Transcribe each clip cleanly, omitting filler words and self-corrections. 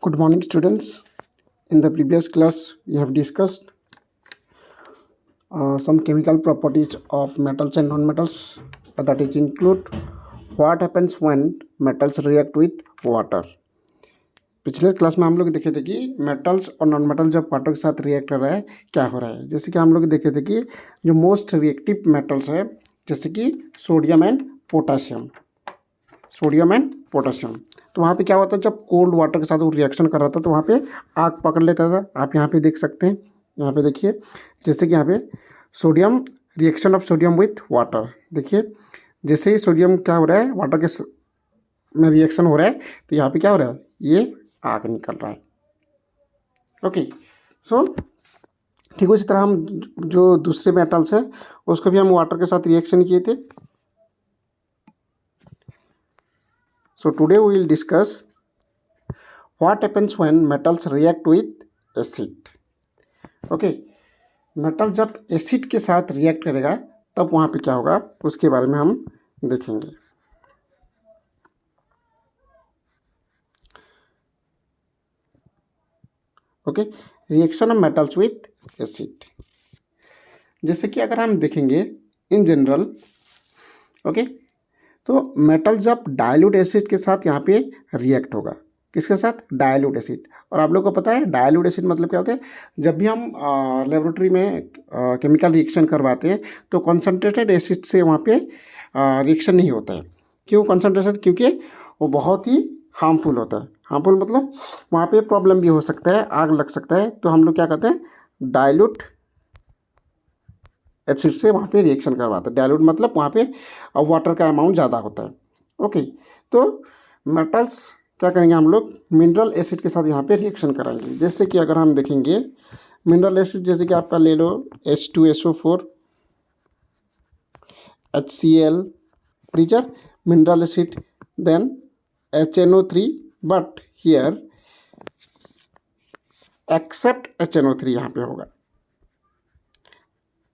Good morning, students. In the previous class, we have discussed some chemical properties of metals and non-metals. That is include what happens when metals react with water. पिछले class में हम लोग देखे थे कि metals और non metal जब water के साथ रिएक्ट कर रहा है क्या हो रहा है। जैसे कि हम लोग देखे थे कि जो मोस्ट रिएक्टिव मेटल्स है जैसे कि सोडियम एंड पोटासियम तो वहाँ पे क्या होता है, जब कोल्ड वाटर के साथ वो रिएक्शन कर रहा था तो वहाँ पे आग पकड़ लेता था। आप यहाँ पे देख सकते हैं, यहाँ पे देखिए, जैसे कि यहाँ पे sodium reaction of sodium with water. देखिए जैसे ही सोडियम क्या हो रहा है, वाटर के में रिएक्शन हो रहा है तो यहाँ पे क्या हो रहा है, ये आग निकल रहा है। ओके, सो ठीक उसी तरह हम जो दूसरे मेटल्स है उसको भी हम वाटर के साथ रिएक्शन किए थे। So today we will discuss what happens when metals react with acid. Okay, metal जब एसिड के साथ रिएक्ट करेगा तब वहाँ पे क्या होगा उसके बारे में हम देखेंगे। Okay, reaction of metals with acid. जैसे कि अगर हम देखेंगे इन जनरल, ओके, तो मेटल जब डाइल्यूट एसिड के साथ यहाँ पे रिएक्ट होगा, किसके साथ, डाइल्यूट एसिड। और आप लोग को पता है डाइल्यूट एसिड मतलब क्या होता है, जब भी हम लेबोरेटरी में केमिकल रिएक्शन करवाते हैं तो कॉन्सेंट्रेटेड एसिड से वहाँ पे रिएक्शन नहीं होता है। क्यों कॉन्सेंट्रेशन? क्योंकि वो बहुत ही हार्मफुल होता है। हार्मफुल मतलब वहाँ पे प्रॉब्लम भी हो सकता है, आग लग सकता है। तो हम लोग क्या करते हैं, डाइल्यूट एसिड से वहाँ पे रिएक्शन करवाते हैं। डाइल्यूट मतलब वहाँ पे वाटर का अमाउंट ज़्यादा होता है। ओके, तो मेटल्स क्या करेंगे, हम लोग मिनरल एसिड के साथ यहाँ पे रिएक्शन कराएंगे। जैसे कि अगर हम देखेंगे मिनरल एसिड, जैसे कि आपका ले लो H2SO4 HCl, these are mineral acid, then HNO3, but here except HNO3 यहाँ पे होगा।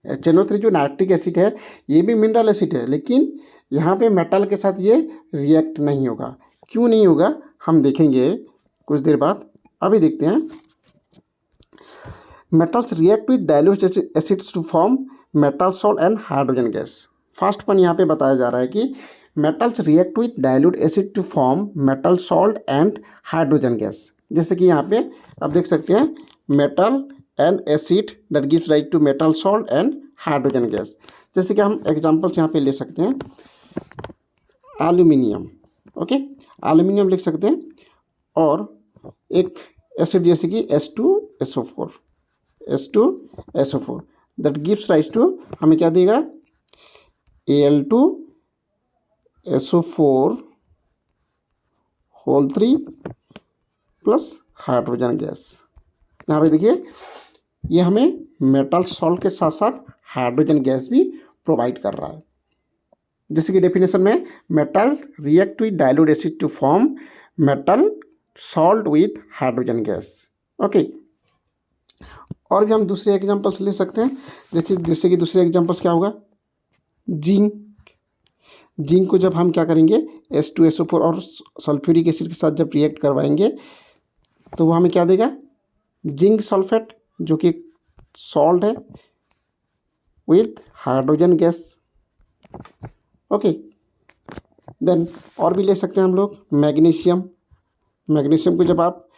HNO3 जो नाइट्रिक एसिड है ये भी मिनरल एसिड है, लेकिन यहाँ पे मेटल के साथ ये रिएक्ट नहीं होगा। क्यों नहीं होगा हम देखेंगे कुछ देर बाद। अभी देखते हैं, metals react with dilute acids to form metal salt and hydrogen gas. First point यहाँ पे बताया जा रहा है कि metals react with dilute acid to form metal salt and hydrogen gas. जैसे कि यहाँ पे आप देख सकते हैं metal and acid that gives rise to metal salt and hydrogen gas. जैसे कि हम एग्जांपल्स यहाँ पे ले सकते हैं, एल्यूमिनियम। ओके, एल्यूमिनियम लिख सकते हैं, और एक एसिड जैसे कि H2SO4 that gives rise to, हमें क्या देगा, Al2SO4 whole 3 plus hydrogen gas. यहाँ पे देखिए ये हमें मेटल सॉल्ट के साथ साथ हाइड्रोजन गैस भी प्रोवाइड कर रहा है। जैसे कि डेफिनेशन में, metal react with dilute acid to form metal salt with hydrogen gas. Okay, और भी हम दूसरे एग्जांपल्स ले सकते हैं। जैसे कि दूसरे एग्जांपल्स क्या होगा, जिंक को जब हम क्या करेंगे H2SO4 और सल्फ्यूरिक एसिड के साथ जब रिएक्ट करवाएंगे तो वो हमें क्या देगा, जिंक सल्फेट, जो कि सॉल्ट है with hydrogen gas. Okay, then और भी ले सकते हैं हम लोग मैग्नीशियम को जब आप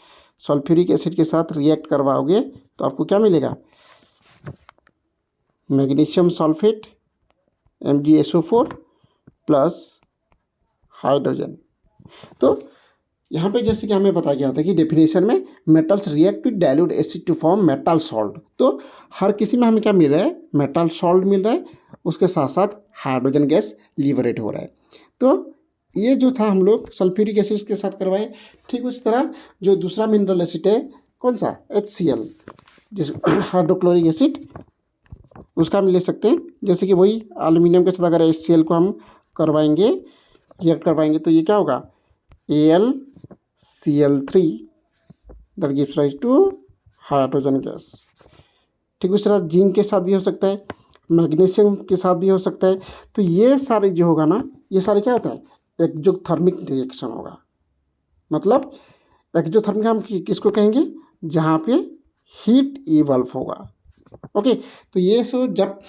सल्फ्यूरिक एसिड के साथ रिएक्ट करवाओगे तो आपको क्या मिलेगा, magnesium sulphate MgSO4 plus hydrogen. तो यहाँ पे जैसे कि हमें बताया गया था कि डेफिनेशन में metals react with dilute acid to form metal salt. तो हर किसी में हमें क्या मिल रहा है, मेटल सॉल्ट मिल रहा है, उसके साथ साथ हाइड्रोजन गैस लिबरेट हो रहा है। तो ये जो था हम लोग सल्फ्यूरिक एसिड के साथ करवाए। ठीक उसी तरह जो दूसरा मिनरल एसिड है, कौन सा, HCl, जिस हाइड्रोक्लोरिक एसिड, उसका हम ले सकते हैं। जैसे कि वही एल्यूमिनियम के साथ अगर HCl को हम करवाएंगे, रिएक्ट करवाएंगे, तो ये क्या होगा, AlCl3 that gives rise to hydrogen gas. ठीक उस तरह जिंक के साथ भी हो सकता है, मैग्नीशियम के साथ भी हो सकता है। तो ये सारे जो होगा ना, ये सारे क्या होता है, एक्सोथर्मिक रिएक्शन होगा। मतलब एक्जोथर्मिक हम किसको कहेंगे, जहाँ पे हीट इवॉल्व होगा। ओके, तो ये सो जब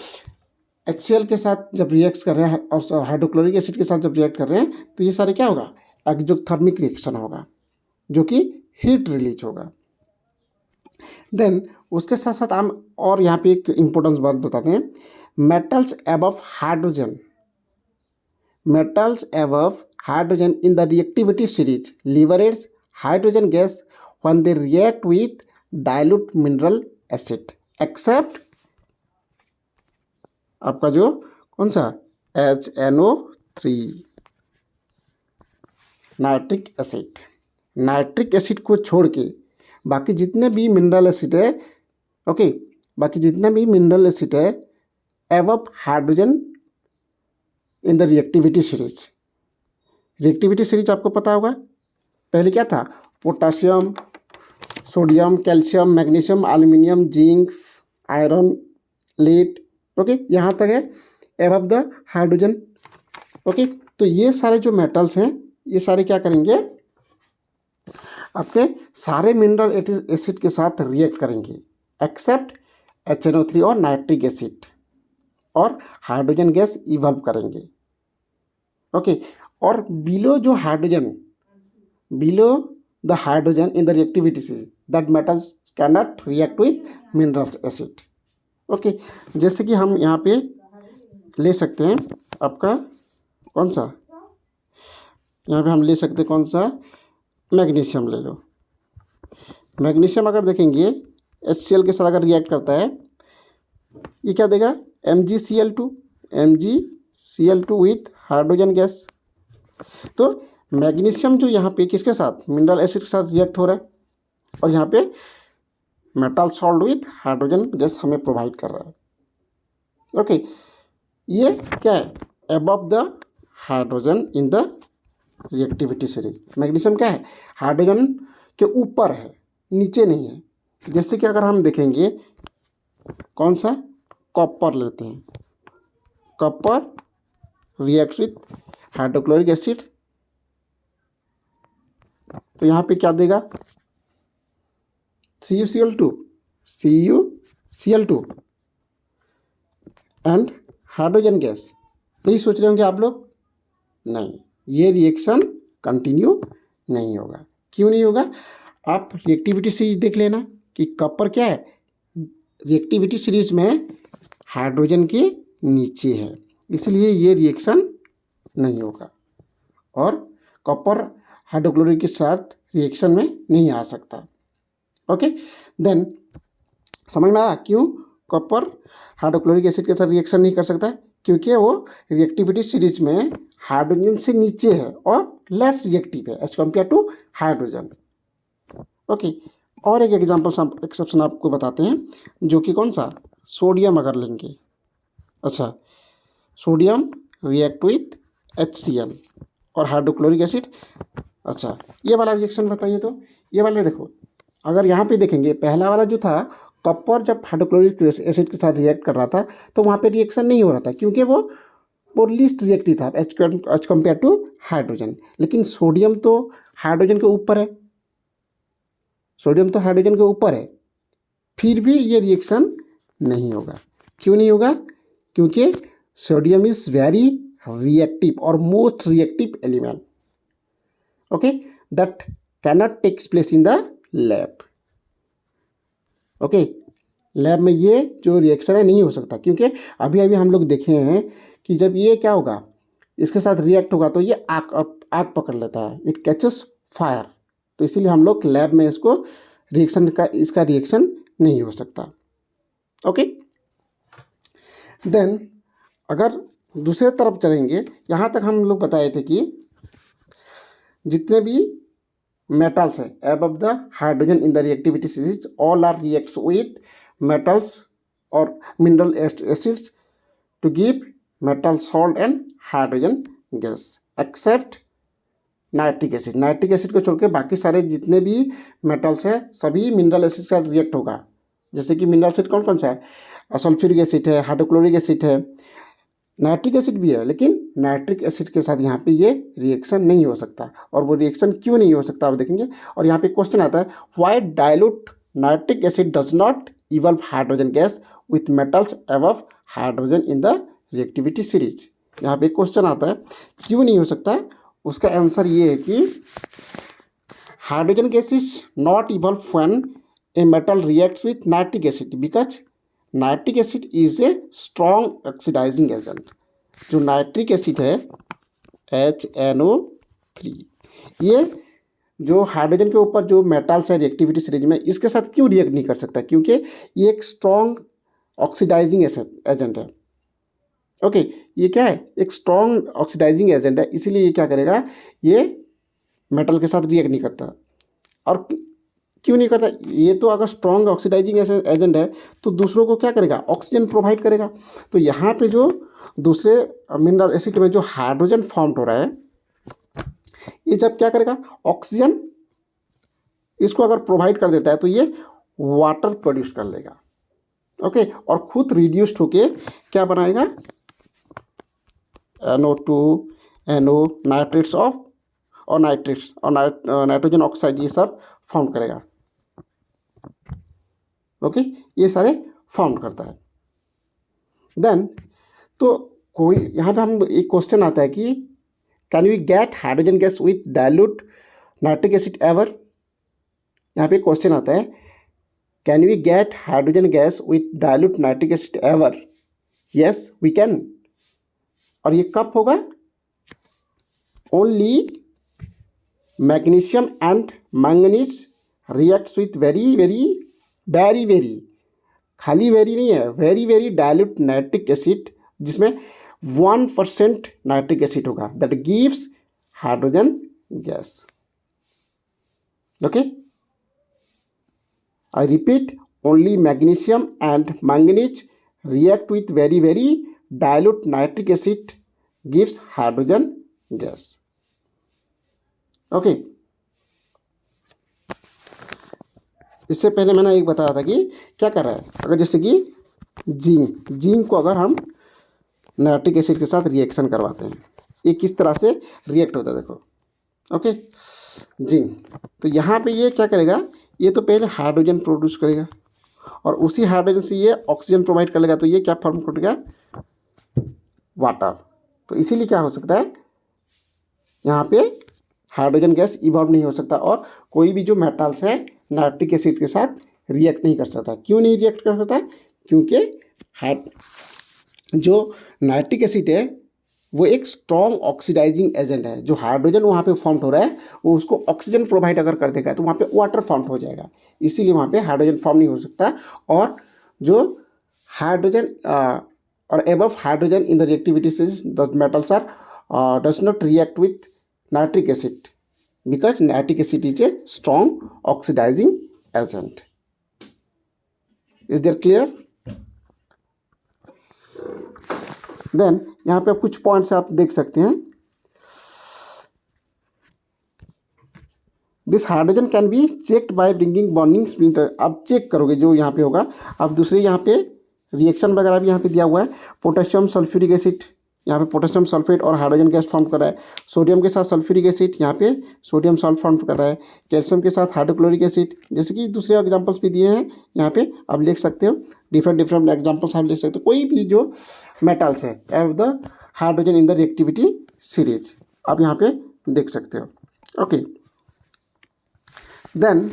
HCl के साथ जब रिएक्ट कर रहे हैं और हाइड्रोक्लोरिक एसिड के साथ जब रिएक्ट कर रहे हैं तो ये सारे क्या होगा, एक्जोथर्मिक रिएक्शन होगा, जो कि हीट रिलीज होगा। देन उसके साथ साथ हम और यहाँ पे एक इम्पोर्टेंस बात बताते हैं, metals above hydrogen, metals above hydrogen in the reactivity series liberates hydrogen gas when they react with dilute mineral acid except आपका जो कौन सा HNO3 nitric acid, nitric acid को छोड़ के बाकी जितने भी मिनरल एसिड है, ओके, बाकी जितना भी मिनरल एसिड है above hydrogen in the reactivity series. Reactivity series आपको पता होगा, पहले क्या था, potassium, sodium, calcium, magnesium, aluminium, zinc, iron, lead, okay, यहाँ तक है एबव द हाइड्रोजन। ओके, तो ये सारे जो मेटल्स हैं ये सारे क्या करेंगे, आपके सारे मिनरल एसिड के साथ रिएक्ट करेंगे एक्सेप्ट HNO3 और नाइट्रिक एसिड, और हाइड्रोजन गैस इवॉल्व करेंगे। ओके, और बिलो जो hydrogen, below the hydrogen in the reactivity that metals can not react with mineral acid. Okay, जैसे कि हम यहाँ पे ले सकते हैं आपका कौन सा, यहाँ पे हम ले सकते हैं कौन सा, मैग्नीशियम ले लो। मैग्नीशियम अगर देखेंगे HCl के साथ अगर रिएक्ट करता है, ये क्या देगा, MgCl2, MgCl2 with hydrogen gas. तो मैग्नीशियम जो यहाँ पे किसके साथ, मिनरल एसिड के साथ रिएक्ट हो रहा है, और यहाँ पे metal salt with hydrogen gas हमें प्रोवाइड कर रहा है। ओके, ये क्या है, above the hydrogen in the reactivity series. Magnesium क्या है, हाइड्रोजन के ऊपर है, नीचे नहीं है। जैसे कि अगर हम देखेंगे कौन सा, कॉपर लेते हैं, copper react with hydrochloric acid, तो यहाँ पे क्या देगा, CuCl2, CuCl2 and hydrogen gas. यही सोच रहे होंगे आप लोग, नहीं, ये रिएक्शन कंटिन्यू नहीं होगा। क्यों नहीं होगा, आप रिएक्टिविटी सीरीज देख लेना कि कॉपर क्या है, रिएक्टिविटी सीरीज में हाइड्रोजन के नीचे है, इसलिए ये रिएक्शन नहीं होगा, और कॉपर हाइड्रोक्लोरिक के साथ रिएक्शन में नहीं आ सकता। ओके, देन समझ में आया क्यों कॉपर हाइड्रोक्लोरिक एसिड के साथ रिएक्शन नहीं कर सकता है, क्योंकि वो रिएक्टिविटी सीरीज में हाइड्रोजन से नीचे है और लेस रिएक्टिव है as compared to hydrogen. Okay, और एक एग्जाम्पल एक्सेप्शन आपको बताते हैं, जो कि कौन सा, सोडियम अगर लेंगे, अच्छा, सोडियम रिएक्ट विथ HCl और हाइड्रोक्लोरिक एसिड, अच्छा, ये वाला रिएक्शन बताइए। तो ये वाले देखो, अगर यहाँ पे देखेंगे पहला वाला जो था, कॉपर जब हाइड्रोक्लोरिक एसिड के साथ रिएक्ट कर रहा था तो वहाँ पे रिएक्शन नहीं हो रहा था, क्योंकि वो लीस्ट रिएक्टिव था एज कम्पेयर टू हाइड्रोजन। लेकिन सोडियम तो हाइड्रोजन के ऊपर है, सोडियम तो हाइड्रोजन के ऊपर है, फिर भी ये रिएक्शन नहीं होगा। क्यों नहीं होगा, क्योंकि सोडियम इज वेरी रिएक्टिव और most reactive element, okay, that cannot takes place in the lab. Okay, lab में ये जो रिएक्शन है नहीं हो सकता, क्योंकि अभी अभी हम लोग देखे हैं कि जब ये क्या होगा, इसके साथ रिएक्ट होगा तो ये आग पकड़ लेता है, इट कैचेस फायर, तो इसीलिए हम लोग लैब में इसको रिएक्शन का, इसका रिएक्शन नहीं हो सकता। ओके, देन अगर दूसरे तरफ चलेंगे, यहाँ तक हम लोग बताए थे कि जितने भी मेटल्स है above the hydrogen in the reactivity series all are reacts with metals or mineral acids to give metal salt and hydrogen gas except nitric acid. Nitric acid को छोड़ के बाकी सारे जितने भी मेटल्स है सभी मिनरल एसिड का रिएक्ट होगा। जैसे कि मिनरल एसिड कौन कौन सा है, सल्फ्यूरिक एसिड है, हाइड्रोक्लोरिक एसिड है, नाइट्रिक एसिड भी है, लेकिन नाइट्रिक एसिड के साथ यहाँ पे ये रिएक्शन नहीं हो सकता। और वो रिएक्शन क्यों नहीं हो सकता आप देखेंगे। और यहाँ पे क्वेश्चन आता है, why dilute nitric acid does not evolve hydrogen gas with metals above hydrogen in the reactivity series. यहाँ पे क्वेश्चन आता है क्यों नहीं हो सकता। उसका आंसर ये है कि hydrogen gas is not evolve when a metal reacts with nitric acid because nitric acid is a strong oxidising agent. जो नाइट्रिक एसिड है HNO3, ये जो हाइड्रोजन के ऊपर जो मेटल्स है रिएक्टिविटी सीरीज में, इसके साथ क्यों रिएक्ट नहीं कर सकता, क्योंकि ये एक स्ट्रॉन्ग ऑक्सीडाइजिंग एजेंट है। ओके, ये क्या है, एक स्ट्रॉन्ग ऑक्सीडाइजिंग एजेंट है, इसीलिए ये क्या करेगा, ये मेटल के साथ रिएक्ट नहीं करता। और क्यों नहीं करता, ये तो अगर स्ट्रॉन्ग ऑक्सीडाइजिंग एजेंट है तो दूसरों को क्या करेगा, ऑक्सीजन प्रोवाइड करेगा। तो यहाँ पे जो दूसरे मिनरल एसिड में जो हाइड्रोजन फॉर्म हो रहा है, ये जब क्या करेगा, ऑक्सीजन इसको अगर प्रोवाइड कर देता है तो ये वाटर प्रोड्यूस कर लेगा। ओके, और खुद रिड्यूस्ड होके क्या बनाएगा, NO2 NO नाइट्रेट्स ऑफ और नाइट्रेट्स और नाइट्रोजन ऑक्साइड ये सब फॉर्म करेगा। ओके, ये सारे फॉर्म करता है। देन तो कोई यहाँ पे हम एक क्वेश्चन आता है कि can we get hydrogen gas with dilute nitric acid ever. यहाँ पे क्वेश्चन आता है can we get hydrogen gas with dilute nitric acid ever. Yes we can. और ये कब होगा, only magnesium and manganese reacts with very very very very, खाली very नहीं है, very very dilute nitric acid, जिसमें 1% नाइट्रिक एसिड होगा, that gives hydrogen gas. Okay, I repeat, only magnesium and manganese react with very very dilute nitric acid gives hydrogen gas. Okay, इससे पहले मैंने एक बताया था कि क्या कर रहा है, अगर जैसे कि जिंक को अगर हम नाइट्रिक एसिड के साथ रिएक्शन करवाते हैं, ये किस तरह से रिएक्ट होता है देखो। ओके, जिंक, तो यहाँ पे ये क्या करेगा, ये तो पहले हाइड्रोजन प्रोड्यूस करेगा और उसी हाइड्रोजन से ये ऑक्सीजन प्रोवाइड कर लेगा, तो ये क्या फॉर्म करेगा, वाटर। तो इसीलिए क्या हो सकता है, यहाँ पे हाइड्रोजन गैस इवॉल्व नहीं हो सकता और कोई भी जो मेटल्स है नाइट्रिक एसिड के साथ रिएक्ट नहीं कर सकता। क्यों नहीं रिएक्ट कर सकता, क्योंकि जो नाइट्रिक एसिड है वो एक स्ट्रॉन्ग ऑक्सीडाइजिंग एजेंट है। जो हाइड्रोजन वहाँ पे फॉर्म हो रहा है वो उसको ऑक्सीजन प्रोवाइड अगर कर देगा तो वहाँ पे वाटर फॉर्म हो जाएगा, इसीलिए वहाँ पे हाइड्रोजन फॉर्म नहीं हो सकता। और जो हाइड्रोजन और above hydrogen in the reactivity series the metals are does not react with nitric acid because nitric acid is a strong oxidizing agent. Is there clear? Then यहाँ पे आप कुछ पॉइंट्स आप देख सकते हैं। This hydrogen can be checked by bringing bonding splinter. आप check करोगे जो यहाँ पे होगा, आप दूसरे यहाँ पे रिएक्शन वगैरह भी यहाँ पे दिया हुआ है। पोटेशियम सल्फ्यूरिक एसिड, यहाँ पे पोटेशियम सल्फेट और हाइड्रोजन गैस फॉर्म कर रहा है। सोडियम के साथ सल्फ्यूरिक एसिड, यहाँ पे सोडियम सॉल्ट फॉर्म कर रहा है। कैल्शियम के साथ हाइड्रोक्लोरिक एसिड, जैसे कि दूसरे एग्जांपल्स भी दिए हैं यहाँ पे, आप लिख सकते हो। डिफरेंट डिफरेंट एग्जांपल्स आप लिख सकते हो। कोई भी जो मेटल्स है एव the hydrogen in the reactivity series आप यहाँ पे देख सकते हो। ओके, देन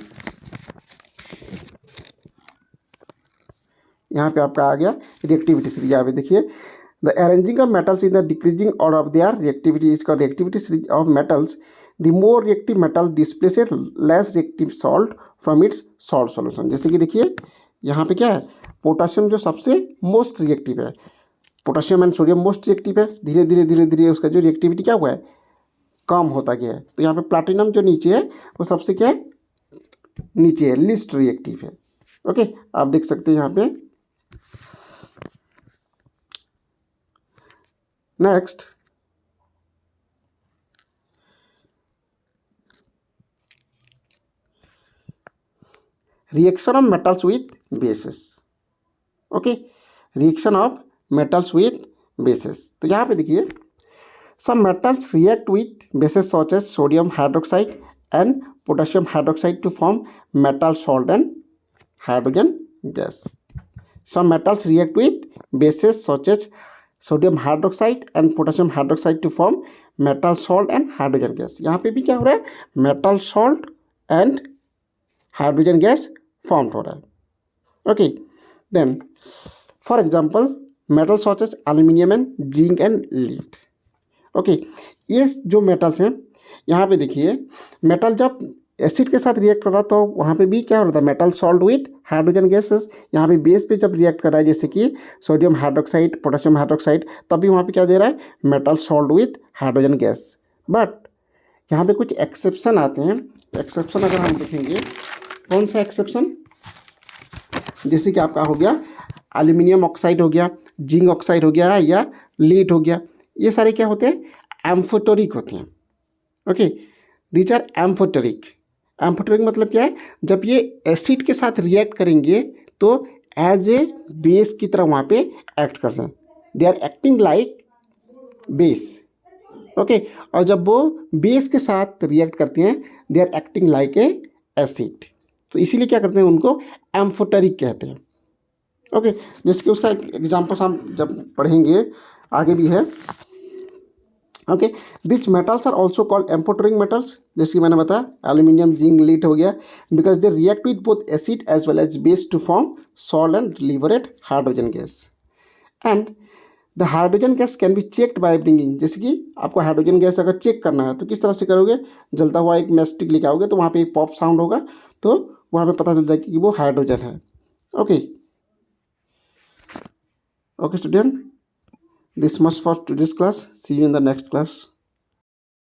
यहाँ पे आपका आ गया रिएक्टिविटी सीरीज। यहाँ पे देखिए, the arranging of metals in the decreasing order of their reactivity is called reactivity series of metals. The more reactive metal displaces less reactive salt from its salt solution. जैसे कि देखिए यहाँ पे क्या है, पोटासियम जो सबसे मोस्ट रिएक्टिव है, potassium and sodium most reactive है। धीरे धीरे उसका जो रिएक्टिविटी क्या हुआ है, कम होता गया है। तो यहाँ पे प्लैटिनम जो नीचे है वो सबसे क्या है, नीचे है, लिस्ट रिएक्टिव है। ओके, आप देख सकते हैं यहाँ पे। Next, reaction of metals with bases. Okay, reaction of metals with basis. तो यहाँ पे देखिए some metals react with bases such as sodium hydroxide and potassium hydroxide to form metal salt and hydrogen gas. Some metals react with bases such as sodium hydroxide and potassium hydroxide to form metal salt and hydrogen gas. यहाँ पे भी क्या हो रहा है, metal salt and hydrogen gas formed हो रहा है. Okay, then for example metals such as aluminium and zinc and lead. Okay ये जो मेटल्स हैं यहाँ पे देखिए मेटल जब एसिड के साथ रिएक्ट कर रहा तो वहाँ पे भी क्या हो रहा था, metal salt with hydrogen gases. यहाँ पे बेस पे जब रिएक्ट कर रहा है जैसे कि सोडियम हाइड्रोक्साइड पोटेशियम हाइड्रोक्साइड, तब भी वहाँ पे क्या दे रहा है, metal salt with hydrogen gas. But यहाँ पे कुछ एक्सेप्शन आते हैं. एक्सेप्शन अगर हम देखेंगे, कौन सा एक्सेप्शन, जैसे कि आपका हो गया एल्यूमिनियम ऑक्साइड हो गया, जिंक ऑक्साइड हो गया या लीड हो गया, ये सारे क्या होते हैं, एम्फोटेरिक होते हैं. Okay, these are amphoteric. Amphoteric मतलब क्या है, जब ये एसिड के साथ रिएक्ट करेंगे तो एज ए बेस की तरह वहाँ पे एक्ट कर सकते हैं. They are acting like base. Okay, और जब वो बेस के साथ रिएक्ट करते हैं they are acting like a acid. तो इसीलिए क्या करते हैं, उनको एम्फोटेरिक कहते हैं. ओके, जैसे कि उसका एग्जाम्पल्स हम जब पढ़ेंगे आगे भी है. Okay, this metals are also called amphoteric metals. जैसे कि मैंने बताया एल्यूमिनियम जिंक लीड हो गया, because they react with both acid as well as base to form salt and liberate hydrogen gas. And the hydrogen gas can be checked by bringing. जैसे कि आपको hydrogen gas अगर check करना है तो किस तरह से करोगे, जलता हुआ एक मैस्टिक लेके आओगे तो वहाँ पे एक पॉप साउंड होगा तो वहाँ पे पता चल जाएगा कि वो हाइड्रोजन है. Okay, okay student, this much for today's class. See you in the next class.